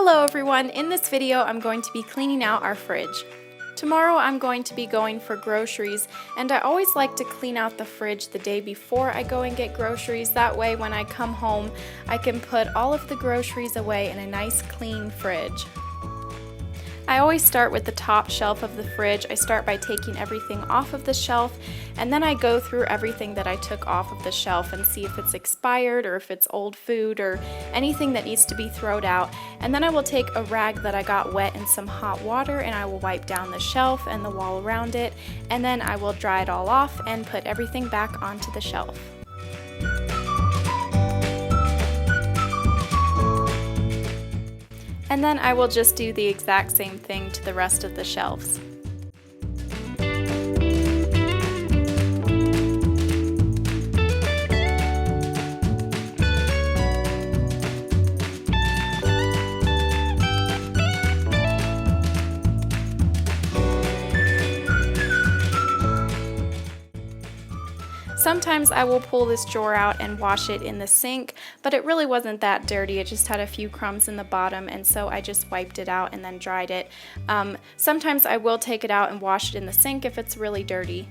Hello everyone, in this video I'm going to be cleaning out our fridge. Tomorrow I'm going to be going for groceries, and I always like to clean out the fridge the day before I go and get groceries. That way when I come home I can put all of the groceries away in a nice clean fridge. I always start with the top shelf of the fridge. I start by taking everything off of the shelf, and then I go through everything that I took off of the shelf and see if it's expired or if it's old food or anything that needs to be thrown out. And then I will take a rag that I got wet in some hot water and I will wipe down the shelf and the wall around it, and then I will dry it all off and put everything back onto the shelf. And then I will just do the exact same thing to the rest of the shelves. Sometimes I will pull this drawer out and wash it in the sink, but it really wasn't that dirty. It just had a few crumbs in the bottom, and so I just wiped it out and then dried it. Sometimes I will take it out and wash it in the sink if it's really dirty.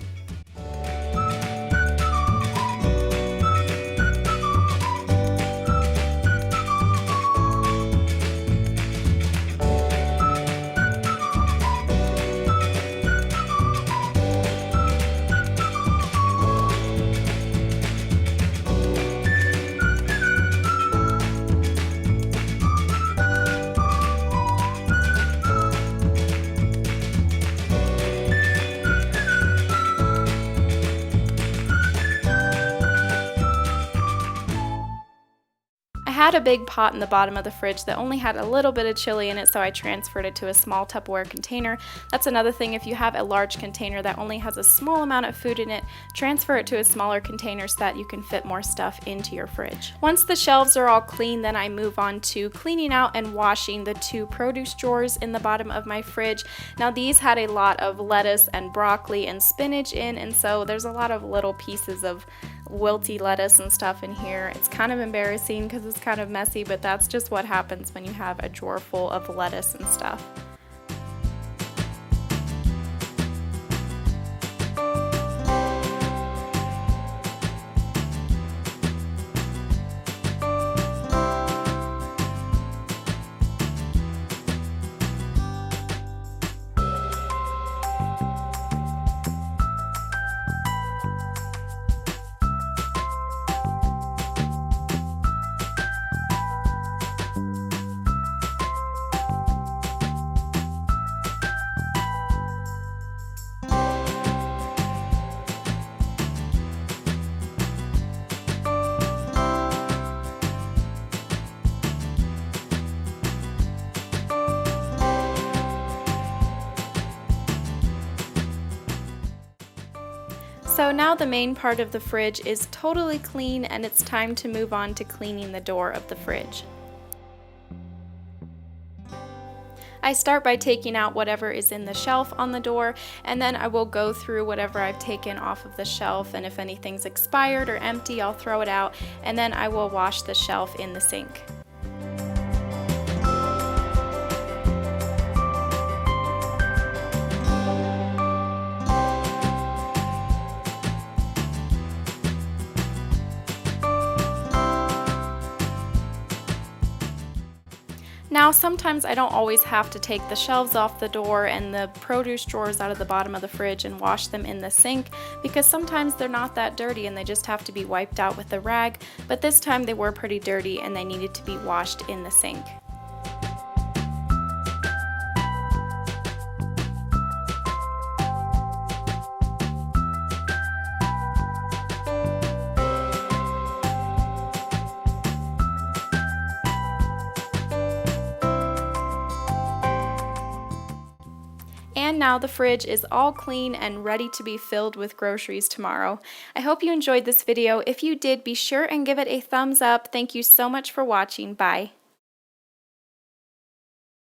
I had a big pot in the bottom of the fridge that only had a little bit of chili in it, so I transferred it to a small Tupperware container. That's another thing, if you have a large container that only has a small amount of food in it, transfer it to a smaller container so that you can fit more stuff into your fridge. Once the shelves are all clean, then I move on to cleaning out and washing the two produce drawers in the bottom of my fridge. Now these had a lot of lettuce and broccoli and spinach in, and so there's a lot of little pieces of wilty lettuce and stuff in here. It's kind of embarrassing because it's kind of messy, but that's just what happens when you have a drawer full of lettuce and stuff. So now the main part of the fridge is totally clean, and it's time to move on to cleaning the door of the fridge. I start by taking out whatever is in the shelf on the door, and then I will go through whatever I've taken off of the shelf, and if anything's expired or empty, I'll throw it out, and then I will wash the shelf in the sink. Now sometimes I don't always have to take the shelves off the door and the produce drawers out of the bottom of the fridge and wash them in the sink, because sometimes they're not that dirty and they just have to be wiped out with a rag, but this time they were pretty dirty and they needed to be washed in the sink. And now the fridge is all clean and ready to be filled with groceries tomorrow. I hope you enjoyed this video. If you did, be sure and give it a thumbs up. Thank you so much for watching. Bye.